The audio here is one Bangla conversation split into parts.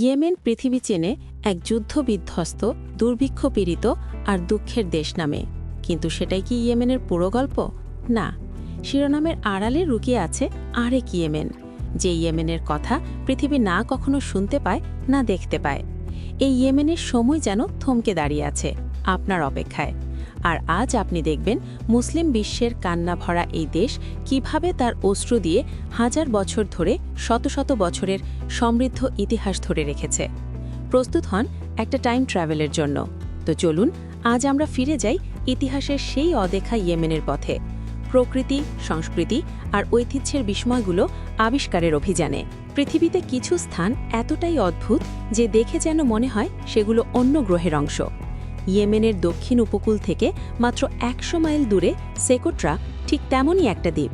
ইয়েমেন পৃথিবী চেনে এক যুদ্ধবিধ্বস্ত, দুর্ভিক্ষপীড়িত আর দুঃখের দেশ নামে। কিন্তু সেটাই কি ইয়েমেনের পুরো গল্প? না, শিরোনামের আড়ালে লুকিয়ে আছে আরেক ইয়েমেন, যে ইয়েমেনের কথা পৃথিবী না কখনো শুনতে পায়, না দেখতে পায়। এই ইয়েমেনের সময় যেন থমকে দাঁড়িয়ে আছে আপনার অপেক্ষায়। আর আজ আপনি দেখবেন মুসলিম বিশ্বের কান্না ভরা এই দেশ কিভাবে তার অশ্রু দিয়ে হাজার বছর ধরে শত শত বছরের সমৃদ্ধ ইতিহাস ধরে রেখেছে। প্রস্তুত হন একটা টাইম ট্রাভেলের জন্য। তো চলুন আজ আমরা ফিরে যাই ইতিহাসের সেই অদেখা ইয়েমেনের পথে, প্রকৃতি, সংস্কৃতি আর ঐতিহ্যের বিস্ময়গুলো আবিষ্কারের অভিযানে। পৃথিবীতে কিছু স্থান এতটাই অদ্ভুত যে দেখে যেন মনে হয় সেগুলো অন্য গ্রহের অংশ। ইয়েমেনের দক্ষিণ উপকূল থেকে মাত্র ১০০ মাইল দূরে সেকোট্রা ঠিক তেমনই একটা দ্বীপ,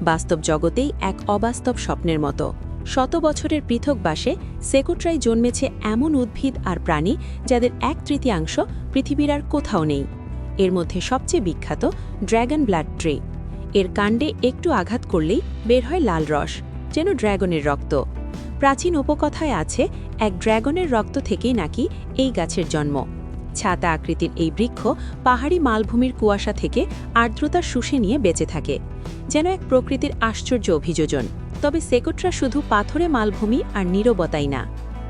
বাস্তব জগতেই এক অবাস্তব স্বপ্নের মতো। শত বছরের পৃথক বাসে সেকোট্রায় জন্মেছে এমন উদ্ভিদ আর প্রাণী যাদের ১/৩ পৃথিবীর আর কোথাও নেই। এর মধ্যে সবচেয়ে বিখ্যাত ড্র্যাগন ব্লাড ট্রি। এর কাণ্ডে একটু আঘাত করলেই বের হয় লাল রস, যেন ড্র্যাগনের রক্ত। প্রাচীন উপকথায় আছে এক ড্র্যাগনের রক্ত থেকেই নাকি এই গাছের জন্ম। ছাতা আকৃতির এই বৃক্ষ পাহাড়ি মালভূমির কুয়াশা থেকে আর্দ্রতা শুষে নিয়ে বেঁচে থাকে, যেন এক প্রকৃতির আশ্চর্য অভিযোজন। তবে সেকোট্রা শুধু পাথরে মালভূমি আর নীরবতাই না।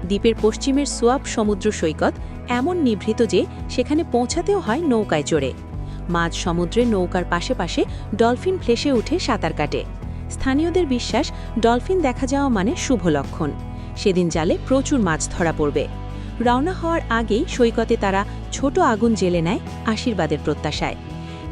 দ্বীপের পশ্চিমের সোয়াব সমুদ্র সৈকত এমন নিভৃত যে সেখানে পৌঁছাতেও হয় নৌকায় চড়ে। মাঝ সমুদ্রে নৌকার পাশে পাশে ডলফিন ফ্লেশে উঠে সাঁতার কাটে। স্থানীয়দের বিশ্বাস, ডলফিন দেখা যাওয়া মানে শুভ লক্ষণ। সেদিন জালে প্রচুর মাছ ধরা পড়বে। রওনা হওয়ার আগেই সৈকতে তারা ছোট আগুন জ্বেলে নেয় আশীর্বাদের প্রত্যাশায়।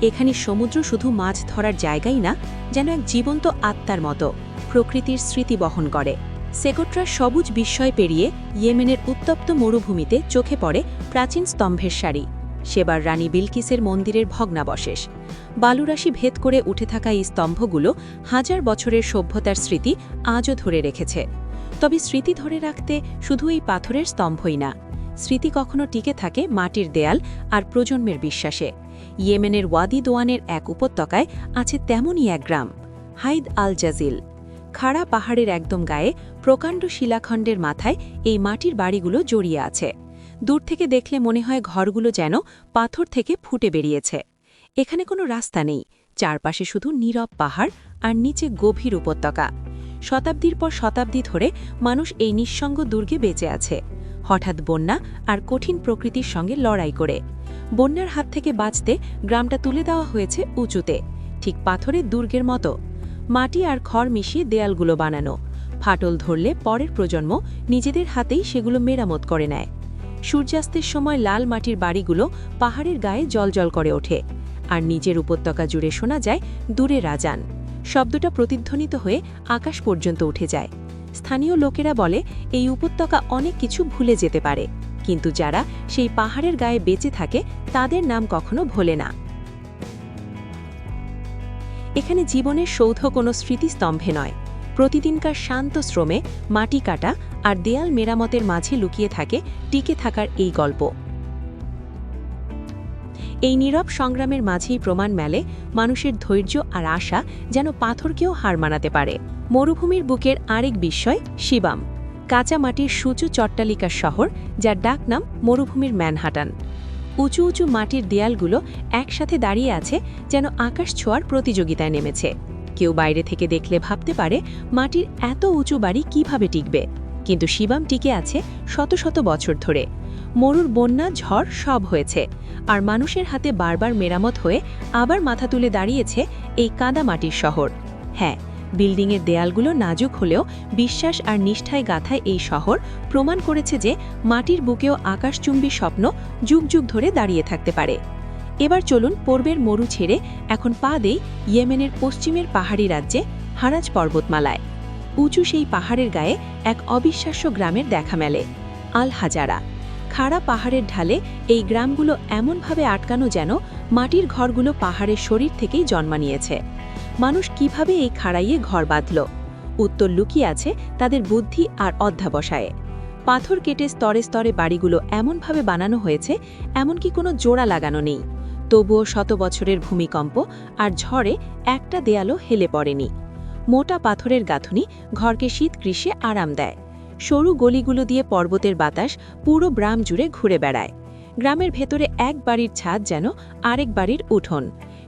এখানে সমুদ্র শুধু মাছ ধরার জায়গাই না, যেন এক জীবন্ত আত্মার মতো প্রকৃতির স্মৃতি বহন করে। সেকোট্রার সবুজ বিস্ময় পেরিয়ে ইয়েমেনের উত্তপ্ত মরুভূমিতে চোখে পড়ে প্রাচীন স্তম্ভের সারি, সেবার রানী বিলকিসের মন্দিরের ভগ্নাবশেষ। বালুরাশি ভেদ করে উঠে থাকা এই স্তম্ভগুলো হাজার বছরের সভ্যতার স্মৃতি আজও ধরে রেখেছে। তবে স্মৃতি ধরে রাখতে শুধু এই পাথরের স্তম্ভই না, স্মৃতি কখনো টিকে থাকে মাটির দেয়াল আর প্রজন্মের বিশ্বাসে। ইয়েমেনের ওয়াদি দোয়ানের এক উপত্যকায় আছে তেমনই এক গ্রাম, হাইদ আল জাজিল। খাড়া পাহাড়ের একদম গায়ে প্রকাণ্ড শিলাখণ্ডের মাথায় এই মাটির বাড়িগুলো জড়িয়ে আছে। দূর থেকে দেখলে মনে হয় ঘরগুলো যেন পাথর থেকে ফুটে বেরিয়েছে। এখানে কোনো রাস্তা নেই, চারপাশে শুধু নীরব পাহাড় আর নিচে গভীর উপত্যকা। শতাব্দীর পর শতাব্দী ধরে মানুষ এই নিঃসঙ্গ দুর্গে বেঁচে আছে, হঠাৎ বন্যা আর কঠিন প্রকৃতির সঙ্গে লড়াই করে। বন্যার হাত থেকে বাঁচতে গ্রামটা তুলে দেওয়া হয়েছে উঁচুতে, ঠিক পাথরের দুর্গের মতো। মাটি আর খড় মিশিয়ে দেয়ালগুলো বানানো, ফাটল ধরলে পরের প্রজন্ম নিজেদের হাতেই সেগুলো মেরামত করে নেয়। সূর্যাস্তের সময় লাল মাটির বাড়িগুলো পাহাড়ের গায়ে জ্বলজ্বল করে ওঠে, আর নিজের উপত্যকা জুড়ে শোনা যায় দূরের আজান। শব্দটা প্রতিধ্বনিত হয়ে আকাশ পর্যন্ত উঠে যায়। স্থানীয় লোকেরা বলে এই উপত্যকা অনেক কিছু ভুলে যেতে পারে, কিন্তু যারা সেই পাহাড়ের গায়ে বেঁচে থাকে তাদের নাম কখনো ভোলে না। এখানে জীবনের সৌধ কোনো স্মৃতিস্তম্ভে নয়, প্রতিদিনকার শান্ত শ্রমে মাটি কাটা আর দেয়াল মেরামতের মাঝে লুকিয়ে থাকে টিকে থাকার এই গল্প। এই নীরব সংগ্রামের মাঝেই প্রমাণ মেলে মানুষের ধৈর্য আর আশা যেন পাথরকেও হার মানাতে পারে। মরুভূমির বুকের আরেক বিস্ময় শিবাম, কাঁচা মাটির সূচু চট্টালিকার শহর, যার ডাকনাম মরুভূমির ম্যানহাটান। উঁচু উঁচু মাটির দেয়ালগুলো একসাথে দাঁড়িয়ে আছে, যেন আকাশ ছোঁয়ার প্রতিযোগিতায় নেমেছে। কেউ বাইরে থেকে দেখলে ভাবতে পারে মাটির এত উঁচু বাড়ি কিভাবে টিকবে, কিন্তু শিবাম টিকে আছে শত শত বছর ধরে। মরুর বন্যা, ঝড় সব হয়েছে, আর মানুষের হাতে বারবার মেরামত হয়ে আবার মাথা তুলে দাঁড়িয়েছে এই কাদা মাটির শহর। হ্যাঁ, বিল্ডিংয়ের দেয়ালগুলো নাজুক হলেও বিশ্বাস আর নিষ্ঠায় গাঁথায় এই শহর প্রমাণ করেছে যে মাটির বুকেও আকাশচুম্বী স্বপ্ন যুগ যুগ ধরে দাঁড়িয়ে থাকতে পারে। এবার চলুন পূর্বের মরু ছেড়ে এখন পা দেই ইয়েমেনের পশ্চিমের পাহাড়ি রাজ্যে হারাজ পর্বতমালায়। উঁচু সেই পাহাড়ের গায়ে এক অবিশ্বাস্য গ্রামের দেখা মেলে, আল হাজারা। খাড়া পাহাড়ের ঢালে এই গ্রামগুলো এমনভাবে আটকানো যেন মাটির ঘরগুলো পাহাড়ের শরীর থেকেই জন্ম নিয়েছে। মানুষ কিভাবে এই খাড়াইয়ে ঘর বাঁধল? উত্তর লুকিয়ে আছে তাদের বুদ্ধি আর অধ্যাবসায়ে। পাথর কেটে স্তরে স্তরে বাড়িগুলো এমনভাবে বানানো হয়েছে এমনকি কোনো জোড়া লাগানো নেই। তবুও শত বছরের ভূমিকম্প আর ঝড়ে একটা দেয়ালও হেলে পড়েনি। মোটা পাথরের গাঁথুনি ঘরকে শীত গ্রীষ্মে আরাম দেয়। সরু গলিগুলো দিয়ে পর্বতের বাতাস পুরো গ্রাম জুড়ে ঘুরে বেড়ায়। গ্রামের ভেতরে এক বাড়ির ছাদ যেন আরেক বাড়ির উঠোন।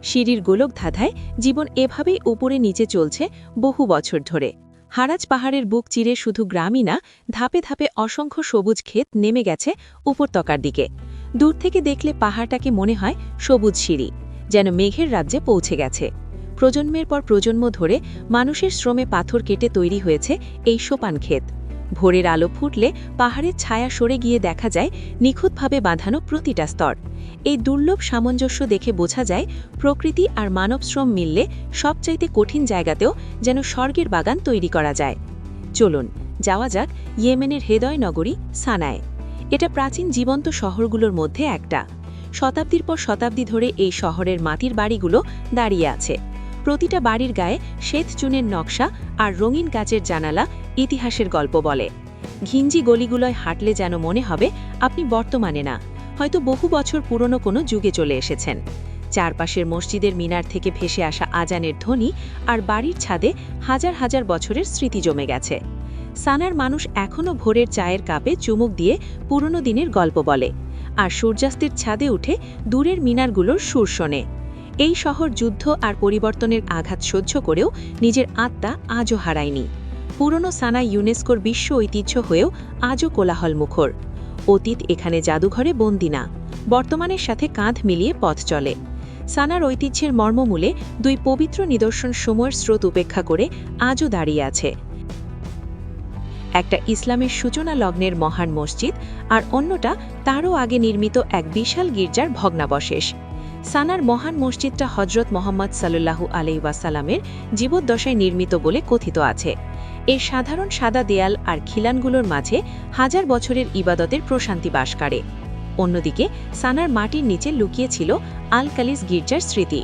সিঁড়ির গোলক ধাঁধায় জীবন এভাবেই উপরে নিচে চলছে বহু বছর ধরে। হারাজ পাহাড়ের বুক চিরে শুধু গ্রামই না, ধাপে ধাপে অসংখ্য সবুজ ক্ষেত নেমে গেছে উপত্যকার দিকে। দূর থেকে দেখলে পাহাড়টাকে মনে হয় সবুজ সিঁড়ি, যেন মেঘের রাজ্যে পৌঁছে গেছে। প্রজন্মের পর প্রজন্ম ধরে মানুষের শ্রমে পাথর কেটে তৈরি হয়েছে এই সোপান ক্ষেত। ভোরের আলো ফুটলে পাহাড়ের ছায়া সরে গিয়ে দেখা যায় নিখুঁতভাবে বাঁধানো প্রতিটা স্তর। এই দুর্লভ সামঞ্জস্য দেখে বোঝা যায় প্রকৃতি আর মানব শ্রম মিললে সবচাইতে কঠিন জায়গাতেও যেন স্বর্গের বাগান তৈরি করা যায়। চলুন যাওয়া যাক ইয়েমেনের হৃদয় নগরী সানায়। এটা প্রাচীন জীবন্ত শহরগুলোর মধ্যে একটা। শতাব্দীর পর শতাব্দী ধরে এই শহরের মাটির বাড়িগুলো দাঁড়িয়ে আছে। প্রতিটা বাড়ির গায়ে শ্বেত চুনের নকশা আর রঙিন কাচের জানালা ইতিহাসের গল্প বলে। ঘিঞ্জি গলিগুলোয় হাঁটলে যেন মনে হবে আপনি বর্তমানে না, হয়তো বহু বছর পুরনো কোনো যুগে চলে এসেছেন। চারপাশের মসজিদের মিনার থেকে ভেসে আসা আজানের ধ্বনি আর বাড়ির ছাদে হাজার হাজার বছরের স্মৃতি জমে গেছে। সানার মানুষ এখনও ভোরের চায়ের কাপে চুমুক দিয়ে পুরনো দিনের গল্প বলে, আর সূর্যাস্তের ছাদে উঠে দূরের মিনারগুলোর সুর শোনে। এই শহর যুদ্ধ আর পরিবর্তনের আঘাত সহ্য করেও নিজের আত্মা আজও হারায়নি। পুরনো সানা ইউনেস্কোর বিশ্ব ঐতিহ্য হয়েও আজও কোলাহল মুখর। অতীত এখানে জাদুঘরে বন্দি না, বর্তমানের সাথে কাঁধ মিলিয়ে পথ চলে। সানার ঐতিহ্যের মর্মমূলে দুই পবিত্র নিদর্শন সময়ের স্রোত উপেক্ষা করে আজও দাঁড়িয়ে আছে। একটা ইসলামের সূচনা লগ্নের মহান মসজিদ, আর অন্যটা তারও আগে নির্মিত এক বিশাল গির্জার ভগ্নাবশেষ। সানার মহান মসজিদটা হজরত মোহাম্মদ সাল্লাল্লাহু আলাইহি ওয়াসাল্লামের জীবদ্দশায় নির্মিত বলে কথিত আছে। এর সাধারণ সাদা দেয়াল আর খিলানগুলোর মাঝে হাজার বছরের ইবাদতের প্রশান্তি বাস করে। অন্যদিকে সানার মাটির নিচে লুকিয়ে ছিল আল কালিস গির্জার স্মৃতি।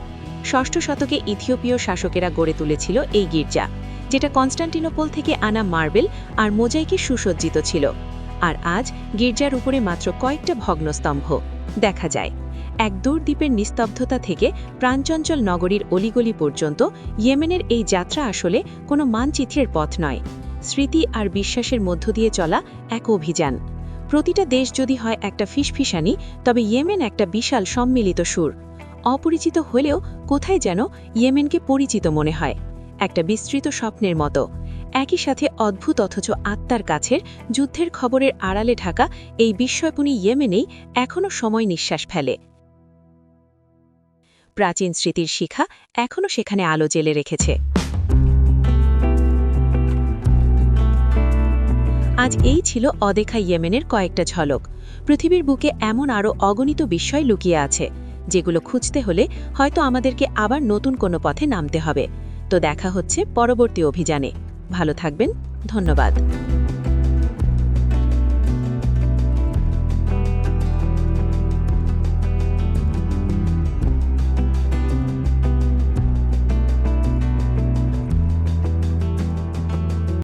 ষষ্ঠ শতকে ইথিওপীয় শাসকেরা গড়ে তুলেছিল এই গির্জা, যেটা কনস্টান্টিনোপল থেকে আনা মার্বেল আর মোজাইকে সুসজ্জিত ছিল। আর আজ গির্জার উপরে মাত্র কয়েকটা ভগ্নস্তম্ভ দেখা যায়। এক দূরদ্বীপের নিস্তব্ধতা থেকে প্রাণচঞ্চল নগরীর অলিগলি পর্যন্ত ইয়েমেনের এই যাত্রা আসলে কোনো মানচিত্রের পথ নয়, স্মৃতি আর বিশ্বাসের মধ্য দিয়ে চলা এক অভিযান। প্রতিটা দেশ যদি হয় একটা ফিসফিসানি, তবে ইয়েমেন একটা বিশাল সম্মিলিত সুর। অপরিচিত হলেও কোথায় যেন ইয়েমেনকে পরিচিত মনে হয়, একটা বিস্তৃত স্বপ্নের মতো। একই সাথে অদ্ভুত অথচ আত্মার কাছের যুদ্ধের খবরের আড়ালে ঢাকা এই বিস্ময়পূর্ণ ইয়েমেনেই এখনও সময় নিঃশ্বাস ফেলে। প্রাচীন স্মৃতির শিখা এখনও সেখানে আলো জ্বেলে রেখেছে। আজ এই ছিল অদেখা ইয়েমেনের কয়েকটা ঝলক। পৃথিবীর বুকে এমন আরও অগণিত বিস্ময় লুকিয়ে আছে, যেগুলো খুঁজতে হলে হয়তো আমাদেরকে আবার নতুন কোনো পথে নামতে হবে। তো দেখা হচ্ছে পরবর্তী অভিযানে। ভালো থাকবেন, ধন্যবাদ।